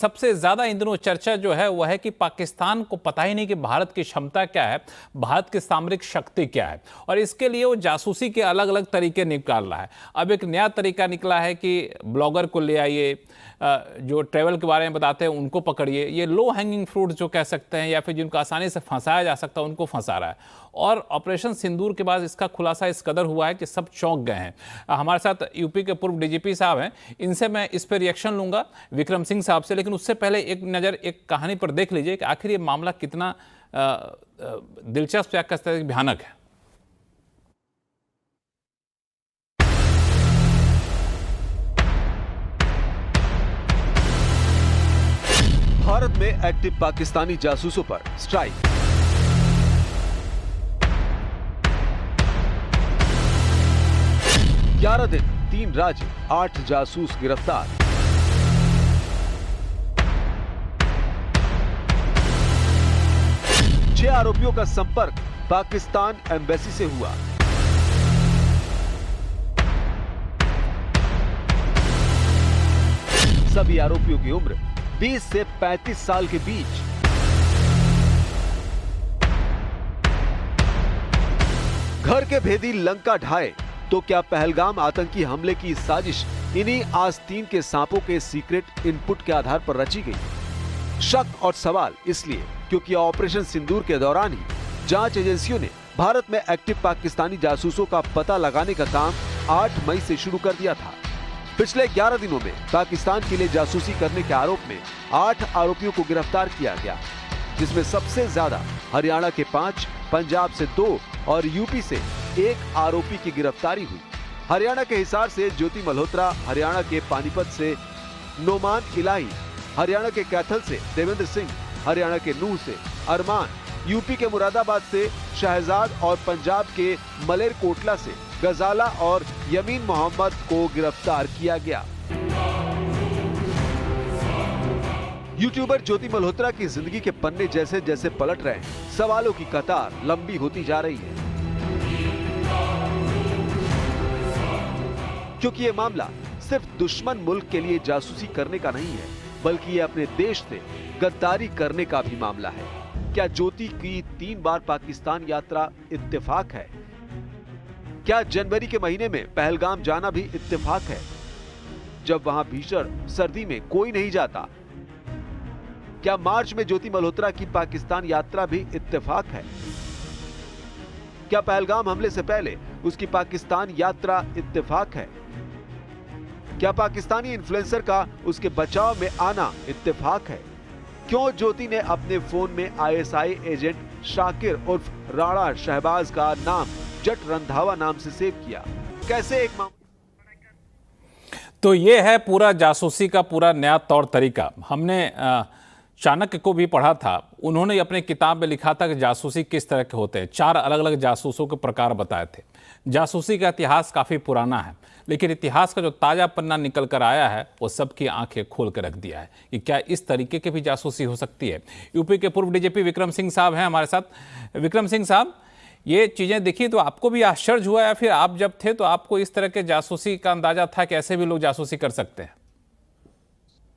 सबसे ज्यादा इन दिनों चर्चा जो है वह है कि पाकिस्तान को पता ही नहीं कि भारत की क्षमता क्या है, भारत की सामरिक शक्ति क्या है, और इसके लिए वो जासूसी के अलग अलग तरीके निकाल रहा है। अब एक नया तरीका निकला है कि ब्लॉगर को ले आइए, जो ट्रैवल के बारे में बताते हैं उनको पकड़िए। ये लो हैंगिंग फ्रूट जो कह सकते हैं, या फिर जिनको आसानी से फंसाया जा सकता है, उनको फंसा रहा है। और ऑपरेशन सिंदूर के बाद इसका खुलासा इस कदर हुआ है कि सब चौंक गए हैं। हमारे साथ यूपी के पूर्व डीजीपी साहब हैं, इनसे मैं इस पर रिएक्शन लूंगा, विक्रम सिंह साहब से। लेकिन उससे पहले एक नज़र एक कहानी पर देख लीजिए कि आखिर ये मामला कितना दिलचस्प या किस तरह भयानक है। भारत में एक्टिव पाकिस्तानी जासूसों पर स्ट्राइक। ग्यारह दिन 3 राज्य 8 जासूस गिरफ्तार। छह आरोपियों का संपर्क पाकिस्तान एम्बेसी से हुआ। सभी आरोपियों की उम्र 20 से 35 साल के बीच। घर के भेदी लंका ढाए तो क्या पहलगाम आतंकी हमले की साजिश इन्हीं आस्तीन के सांपों के सीक्रेट इनपुट के आधार पर रची गई? शक और सवाल इसलिए क्योंकि ऑपरेशन सिंदूर के दौरान ही जांच एजेंसियों ने भारत में एक्टिव पाकिस्तानी जासूसों का पता लगाने का काम 8 मई से शुरू कर दिया था। पिछले 11 दिनों में पाकिस्तान के लिए जासूसी करने के आरोप में 8 आरोपियों को गिरफ्तार किया गया, जिसमें सबसे ज्यादा हरियाणा के 5, पंजाब से 2 और यूपी से 1 आरोपी की गिरफ्तारी हुई। हरियाणा के हिसार से ज्योति मल्होत्रा, हरियाणा के पानीपत से नोमान इलाही, हरियाणा के कैथल से देवेंद्र सिंह, हरियाणा के नूह से अरमान, यूपी के मुरादाबाद से शहजाद और पंजाब के मलेरकोटला से गजाला और यमीन मोहम्मद को गिरफ्तार किया गया। यूट्यूबर ज्योति मल्होत्रा की जिंदगी के पन्ने जैसे जैसे पलट रहे हैं, सवालों की कतार लंबी होती जा रही है, क्योंकि ये मामला सिर्फ दुश्मन मुल्क के लिए जासूसी करने का नहीं है, बल्कि ये अपने देश से गद्दारी करने का भी मामला है। क्या ज्योति की 3 बार पाकिस्तान यात्रा इत्तेफाक है? क्या जनवरी के महीने में पहलगाम जाना भी इत्तेफाक है, जब वहां भीषण सर्दी में कोई नहीं जाता? क्या मार्च में ज्योति मल्होत्रा की पाकिस्तान यात्रा भी इत्तेफाक है? क्या पहलगाम हमले से पहले उसकी पाकिस्तान यात्रा इत्तेफाक है? क्या पाकिस्तानी इन्फ्लुएंसर का उसके बचाव में आना इत्तेफाक है? क्यों ज्योति ने अपने फोन में आईएसआई एजेंट शाकिर उर्फ राणा शहबाज का नाम जट रंधावा नाम से सेव किया? कैसे एक तो ये है पूरा जासूसी का पूरा नया तौर तरीका। हमने चाणक्य को भी पढ़ा था, उन्होंने अपने किताब में लिखा था कि जासूसी किस तरह के होते हैं। 4 अलग अलग जासूसों के प्रकार बताए थे। जासूसी का इतिहास काफ़ी पुराना है, लेकिन इतिहास का जो ताज़ा पन्ना निकल कर आया है वो सबकी आंखें खोल कर रख दिया है कि क्या इस तरीके की भी जासूसी हो सकती है। यूपी के पूर्व डीजीपी विक्रम सिंह साहब हैं हमारे साथ। विक्रम सिंह साहब, ये चीज़ें देखी तो आपको भी आश्चर्य हुआ, या फिर आप जब थे तो आपको इस तरह के जासूसी का अंदाजा था कि ऐसे भी लोग जासूसी कर सकते हैं?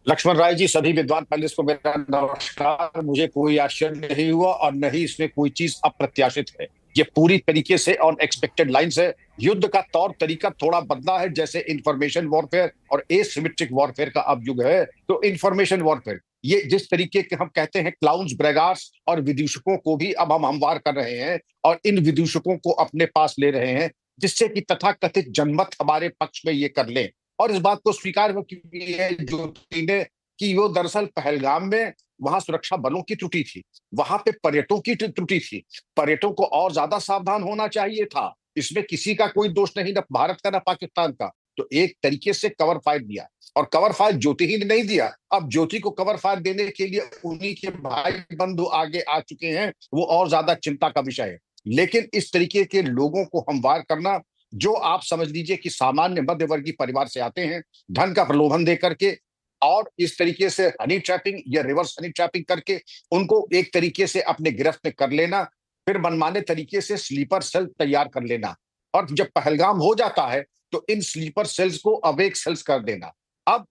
लक्ष्मण राय जी, सभी विद्वान पैनलिस्ट को मेरा नमस्कार। मुझे कोई आश्चर्य नहीं हुआ और न ही इसमें कोई चीज अप्रत्याशित है। ये पूरी तरीके से ऑन एक्सपेक्टेड लाइंस है। युद्ध का तौर तरीका थोड़ा बदला है, जैसे इंफॉर्मेशन वॉरफेयर और एसिमेट्रिक वॉरफेयर का अब युग है, तो इंफॉर्मेशन वॉरफेयर ये जिस तरीके के हम कहते हैं क्लाउन्स, ब्रेगार्स और विदूषकों को भी अब हम हमवार कर रहे हैं और इन विदूषकों को अपने पास ले रहे हैं, जिससे कि तथाकथित जनमत हमारे पक्ष में ये कर लें। और इस बात को स्वीकार की है ज्योति ने कि वो दरअसल पहलगाम में वहां सुरक्षा बलों की त्रुटि थी, वहां पे पर्यटकों की त्रुटि थी। पर्यटकों को और ज्यादा सावधान होना चाहिए था। इसमें किसी का कोई दोष नहीं, न भारत का न पाकिस्तान का। तो एक तरीके से कवर फायर दिया, और कवर फायर ज्योति ही ने नहीं दिया। अब ज्योति को कवर फायर देने के लिए उन्हीं के भाई बंधु आगे आ चुके हैं, वो और ज्यादा चिंता का विषय है। लेकिन इस तरीके के लोगों को हमवार करना, जो आप समझ लीजिए कि सामान्य मध्यवर्गीय परिवार से आते हैं, धन का प्रलोभन दे करके और इस तरीके से हनी ट्रैपिंग या रिवर्स हनी ट्रैपिंग करके उनको एक तरीके से अपने गिरफ्त में कर लेना, फिर मनमाने तरीके से स्लीपर सेल तैयार कर लेना, और जब पहलगाम हो जाता है तो इन स्लीपर सेल्स को अवेक सेल्स कर देना। अब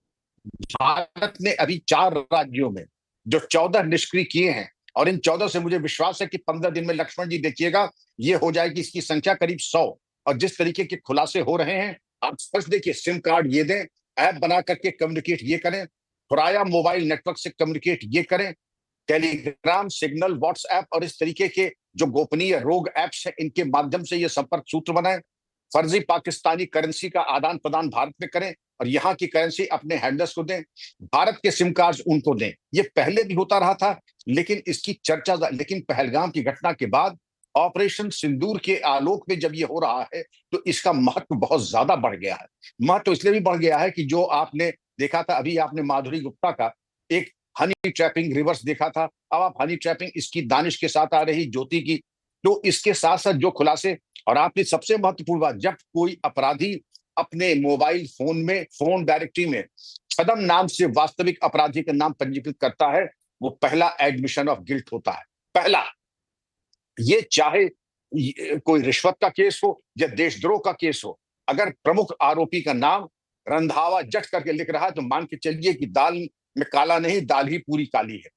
भारत ने अभी 4 राज्यों में जो 14 निष्क्रिय किए हैं, और इन 14 से मुझे विश्वास है कि 15 दिन में, लक्ष्मण जी देखिएगा, ये हो जाएगी इसकी संख्या करीब 100। और जिस तरीके के खुलासे हो रहे हैं, आप स्पष्ट देखिए, सिम कार्ड ये दें, ऐप बना करके कम्युनिकेट ये करें, थोराया मोबाइल नेटवर्क से कम्युनिकेट ये करें, टेलीग्राम, सिग्नल, व्हाट्सएप और इस तरीके के जो गोपनीय रोग ऐप्स हैं, इनके माध्यम से ये संपर्क सूत्र बनाएं, फर्जी पाकिस्तानी करेंसी का आदान प्रदान भारत में करें और यहाँ की करेंसी अपने हैंडलर्स को दें, भारत के सिम कार्ड उनको दें। ये पहले भी होता रहा था, लेकिन इसकी चर्चा, लेकिन पहलगाम की घटना के बाद ऑपरेशन सिंदूर के आलोक में जब ये हो रहा है, तो इसका महत्व बहुत ज्यादा बढ़ गया है। महत्व इसलिए भी बढ़ गया है कि जो आपने देखा था, अभी आपने माधुरी गुप्ता का एक हनी ट्रैपिंग रिवर्स देखा था, अब आप हनी ट्रैपिंग इसकी दानिश के साथ आ रही ज्योति की, तो इसके साथ साथ जो खुलासे, और आपने सबसे महत्वपूर्ण बात, जब कोई अपराधी अपने मोबाइल फोन में, फोन डायरेक्टरी में छदम नाम से वास्तविक अपराधी का नाम पंजीकृत करता है, वो पहला एडमिशन ऑफ गिल्ट होता है। पहला, ये चाहे कोई रिश्वत का केस हो या देशद्रोह का केस हो, अगर प्रमुख आरोपी का नाम रंधावा जट करके लिख रहा है, तो मान के चलिए कि दाल में काला नहीं, दाल ही पूरी काली है।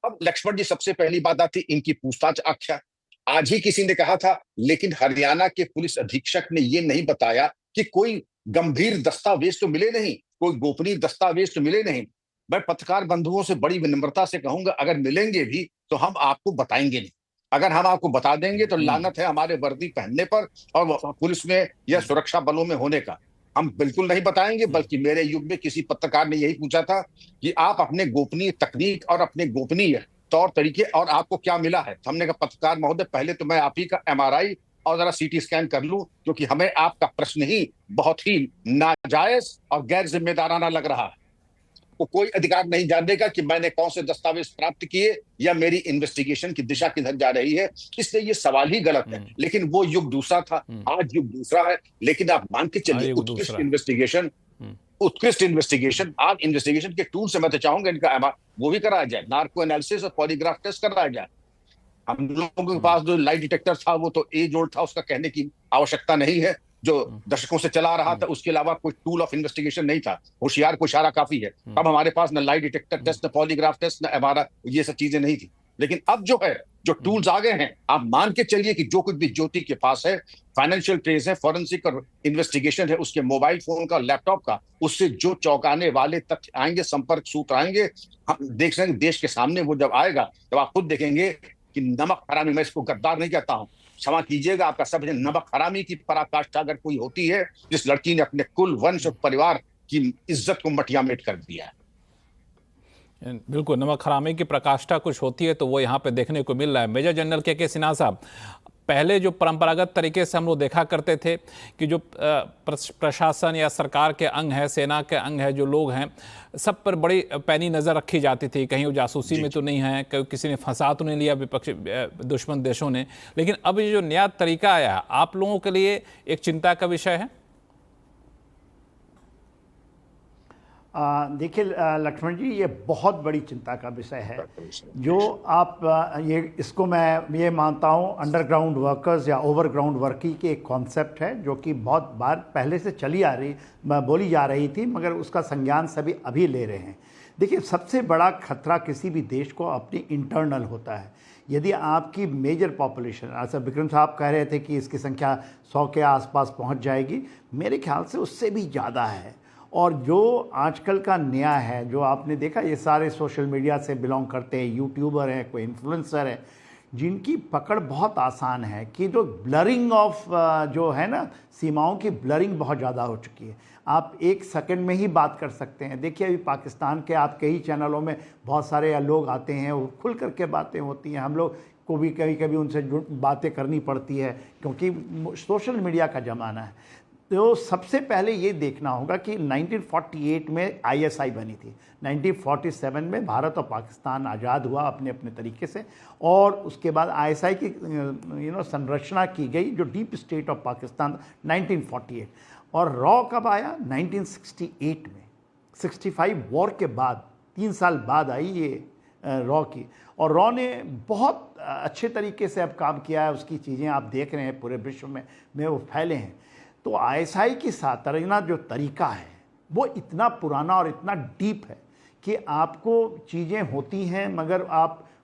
अब लक्ष्मण जी, सबसे पहली बात आती इनकी पूछताछ आख्या। आज ही किसी ने कहा था, लेकिन हरियाणा के पुलिस अधीक्षक ने यह नहीं बताया कि कोई गंभीर दस्तावेज तो मिले नहीं, कोई गोपनीय दस्तावेज तो मिले नहीं। मैं पत्रकार बंधुओं से बड़ी विनम्रता से कहूंगा, अगर मिलेंगे भी तो हम आपको बताएंगे नहीं। अगर हम आपको बता देंगे तो लानत है हमारे वर्दी पहनने पर और पुलिस में या सुरक्षा बलों में होने का। हम बिल्कुल नहीं बताएंगे, बल्कि मेरे युग में किसी पत्रकार ने यही पूछा था कि आप अपने गोपनीय तकनीक और अपने गोपनीय तौर तरीके और आपको क्या मिला है। हमने कहा, पत्रकार महोदय, पहले तो मैं आप ही का MRI और जरा CT स्कैन कर लूं, क्योंकि हमें आपका प्रश्न ही बहुत ही नाजायज और गैर जिम्मेदाराना लग रहा है। वो कोई अधिकार नहीं जानने का कि मैंने कौन से दस्तावेज प्राप्त किए या मेरी इन्वेस्टिगेशन की दिशा किधर जा रही है। इसलिए ये सवाल ही गलत है। लेकिन वो युग दूसरा था, आज युग दूसरा है। लेकिन आप मान के चलिए, उत्कृष्ट इन्वेस्टिगेशन, आज इन्वेस्टिगेशन के टूल से मैं तो चाहूंगा इनका वो भी कराया जाए, नार्को एनालिसिस और पॉलीग्राफ टेस्ट कराया जाए। हम लोगों के पास जो लाइट डिटेक्टर था, वो तो एज ओल्ड था, उसका कहने की आवश्यकता नहीं है, जो दशकों से चला रहा था, उसके अलावा कोई टूल ऑफ इन्वेस्टिगेशन नहीं था। होशियार को इशारा काफी है। अब हमारे पास न लाइट डिटेक्टर टेस्ट, न पॉलीग्राफ टेस्ट, न MRI, ये सब चीजें नहीं थी। लेकिन अब जो है, जो टूल्स आ गए हैं, आप मान के चलिए कि जो कुछ भी ज्योति के पास है, फाइनेंशियल ट्रेस है, फॉरेंसिक और इन्वेस्टिगेशन है, उसके मोबाइल फोन का, लैपटॉप का, उससे जो चौंकाने वाले तथ्य आएंगे, संपर्क सूत्र आएंगे, हम देख रहे हैं देश के सामने। वो जब आएगा तब आप खुद देखेंगे कि नमक हरामी, मैं इसको गद्दार नहीं कहता हूं, क्षमा कीजिएगा आपका सब, नमक हरामी की पराकाष्ठा अगर कोई होती है, जिस लड़की ने अपने कुल, वंश और परिवार की इज्जत को मटियामेट कर दिया है। बिल्कुल, नमक हरामी की प्रकाष्ठा कुछ होती है तो वो यहाँ पे देखने को मिल रहा है। मेजर जनरल के सिन्हा साहब, पहले जो परंपरागत तरीके से हम लोग देखा करते थे कि जो प्रशासन या सरकार के अंग है, सेना के अंग है, जो लोग हैं, सब पर बड़ी पैनी नज़र रखी जाती थी, कहीं वो जासूसी में तो नहीं है, कहीं किसी ने फंसा तो नहीं लिया विपक्ष दुश्मन देशों ने। लेकिन अब ये जो नया तरीका आया, आप लोगों के लिए एक चिंता का विषय है? देखिए लक्ष्मण जी, ये बहुत बड़ी चिंता का विषय है। जो आप इसको मैं ये मानता हूँ, अंडरग्राउंड वर्कर्स या ओवरग्राउंड वर्किंग की एक कॉन्सेप्ट है, जो कि बहुत बार पहले से बोली जा रही थी, मगर उसका संज्ञान सभी अभी ले रहे हैं। देखिए, सबसे बड़ा खतरा किसी भी देश को अपनी इंटरनल होता है। यदि आपकी मेजर पॉपुलेशन, ऐसा विक्रम साहब कह रहे थे कि इसकी संख्या 100 के आसपास पहुंच जाएगी, मेरे ख्याल से उससे भी ज़्यादा है। और जो आजकल का नया है, जो आपने देखा, ये सारे सोशल मीडिया से बिलोंग करते हैं, यूट्यूबर हैं, कोई इन्फ्लुएंसर है, जिनकी पकड़ बहुत आसान है कि जो ब्लरिंग ऑफ जो है ना, सीमाओं की ब्लरिंग बहुत ज़्यादा हो चुकी है। आप एक सेकंड में ही बात कर सकते हैं। देखिए, अभी पाकिस्तान के आप कई चैनलों में बहुत सारे लोग आते हैं, वो खुल करके बातें होती हैं, हम लोग को भी कभी कभी उनसे बातें करनी पड़ती है, क्योंकि सोशल मीडिया का ज़माना है। तो सबसे पहले ये देखना होगा कि 1948 में ISI बनी थी, 1947 में भारत और पाकिस्तान आज़ाद हुआ अपने अपने तरीके से, और उसके बाद ISI की संरचना की गई, जो डीप स्टेट ऑफ पाकिस्तान, 1948। और रॉ कब आया? 1968 में, 65 वॉर के बाद, 3 साल बाद आई ये रॉ की। और रॉ ने बहुत अच्छे तरीके से अब काम किया है, उसकी चीज़ें आप देख रहे हैं पूरे विश्व में वो फैले हैं। तो ISI की साथ तरह जो तरीका है, वो इतना पुराना और इतना डीप है कि आपको चीज़ें होती हैं मगर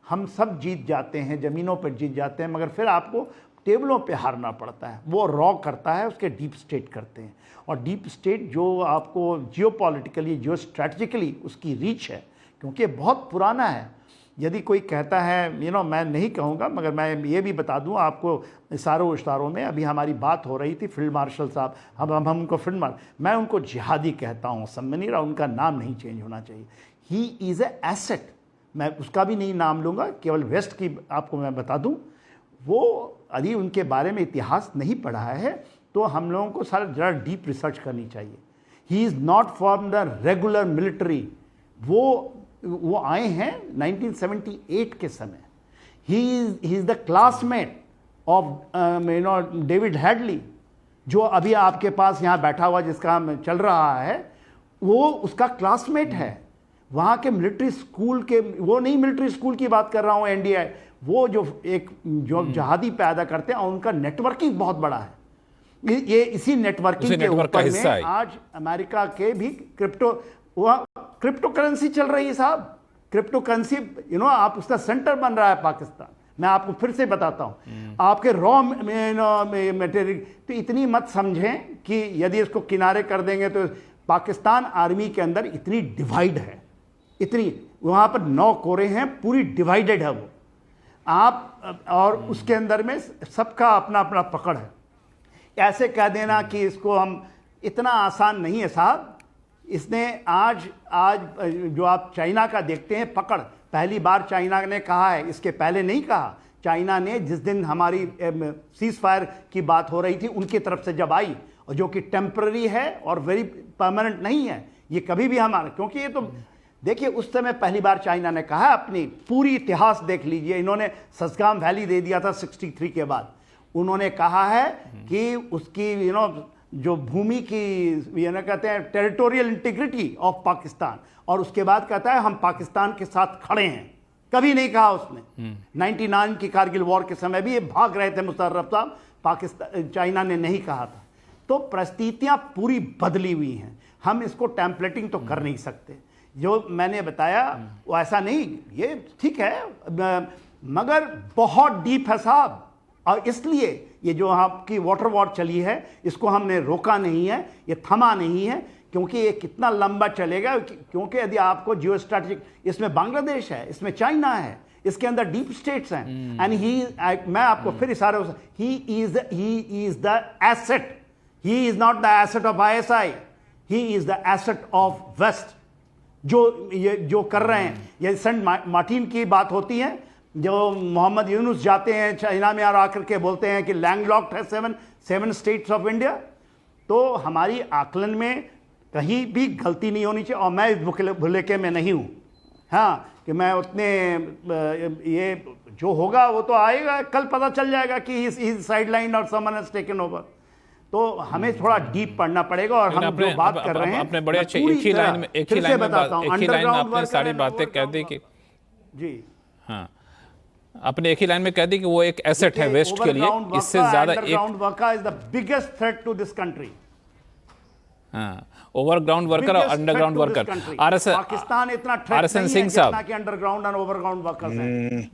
हम सब जीत जाते हैं, ज़मीनों पर जीत जाते हैं, मगर फिर आपको टेबलों पे हारना पड़ता है। वो रॉ करता है, उसके डीप स्टेट करते हैं, और डीप स्टेट जो आपको जियोपॉलिटिकली, जियो स्ट्रैटेजिकली उसकी रीच है, क्योंकि बहुत पुराना है। यदि कोई कहता है मैं नहीं कहूँगा, मगर मैं ये भी बता दूँ आपको, इशारों में अभी हमारी बात हो रही थी फील्ड मार्शल साहब, हम उनको मैं उनको जिहादी कहता हूँ, समझ नहीं रहा, उनका नाम नहीं चेंज होना चाहिए। ही इज़ ए एसेट, मैं उसका भी नहीं नाम लूँगा, केवल वेस्ट की आपको मैं बता दूँ। वो यदि उनके बारे में इतिहास नहीं पढ़ा है तो हम लोगों को सारा ज़रा डीप रिसर्च करनी चाहिए। He is not from the regular military, वो आए हैं 1978 के समय। He is the classmate of David Headley, जो अभी आपके पास यहाँ बैठा हुआ जिसका चल रहा है, वो उसका क्लासमेट है। वहाँ के मिलिट्री स्कूल के, वो नहीं मिलिट्री स्कूल की बात कर रहा हूँ NDI, वो जो जहादी पैदा करते हैं, उनका नेटवर्किंग बहुत बड़ा है। ये इसी नेटवर्किंग के ऊपर में आज अमेरिका के भी क्रिप्टो करेंसी चल रही है साहब। क्रिप्टो करेंसी आप उसका सेंटर बन रहा है पाकिस्तान। मैं आपको फिर से बताता हूं, आपके रॉ मटेरियल, तो इतनी मत समझें कि यदि इसको किनारे कर देंगे तो पाकिस्तान आर्मी के अंदर इतनी डिवाइड है, इतनी वहां पर 9 कोरे हैं, पूरी डिवाइडेड है वो आप, और उसके अंदर में सबका अपना अपना पकड़ है। ऐसे कह देना कि इसको हम, इतना आसान नहीं है साहब। इसने आज जो आप चाइना का देखते हैं पकड़, पहली बार चाइना ने कहा है, इसके पहले नहीं कहा। चाइना ने जिस दिन हमारी सीज फायर की बात हो रही थी उनकी तरफ से जब आई, और जो कि टेम्पररी है और वेरी परमानेंट नहीं है, ये कभी भी हमारा, क्योंकि ये तो देखिए उस समय पहली बार चाइना ने कहा, अपनी पूरी इतिहास देख लीजिए, इन्होंने ससगाम वैली दे दिया था 63 के बाद। उन्होंने कहा है कि उसकी जो भूमि की कहते हैं टेरिटोरियल इंटीग्रिटी ऑफ पाकिस्तान, और उसके बाद कहता है हम पाकिस्तान के साथ खड़े हैं। कभी नहीं कहा उसने। 99 की कारगिल वॉर के समय भी ये भाग रहे थे मुशर्रफ साहब, पाकिस्तान, चाइना ने नहीं कहा था। तो परिस्थितियां पूरी बदली हुई हैं, हम इसको टेम्पलेटिंग तो कर नहीं सकते। जो मैंने बताया वो ऐसा नहीं, ये ठीक है मगर बहुत डीप है साहब। और इसलिए ये जो आपकी वाटर वॉर चली है, इसको हमने रोका नहीं है, ये थमा नहीं है, क्योंकि ये कितना लंबा चलेगा। क्योंकि यदि आपको जियो स्ट्रैटेजिक, इसमें बांग्लादेश है, इसमें चाइना है, इसके अंदर डीप स्टेट्स हैं, एंड मैं आपको फिर इशारे, he is the asset, he is not the asset of ISI, he is the asset of west. जो कर रहे हैं, ये सेंट मार्टिन की बात होती है, जो मोहम्मद यूनुस जाते हैं चाइना में और आकर के बोलते हैं कि लैंडलॉक्ड है 7 स्टेट्स ऑफ इंडिया। तो हमारी आकलन में कहीं भी गलती नहीं होनी चाहिए, और मैं इस भुलेखे में नहीं हूँ, हाँ, कि मैं उतने ये जो होगा वो तो आएगा, कल पता चल जाएगा कि इज साइड लाइन और समवन हैज टेकन ओवर। तो हमें थोड़ा डीप पढ़ना पड़ेगा। और हम जो बात कर रहे हैं, आपने बड़े अच्छे एक ही लाइन में आपने सारी बातें कह दी कि जी, हाँ, अपने एक ही लाइन में कह दी कि वो एक एसेट है वेस्ट के लिए, इससे ज्यादा underground worker is the biggest threat to this country. हाँ, ओवरग्राउंड वर्कर और अंडरग्राउंड वर्कर, पाकिस्तान इतना थ्रेट नहीं है जितना कि अंडरग्राउंड और ओवरग्राउंड वर्कर्स हैं।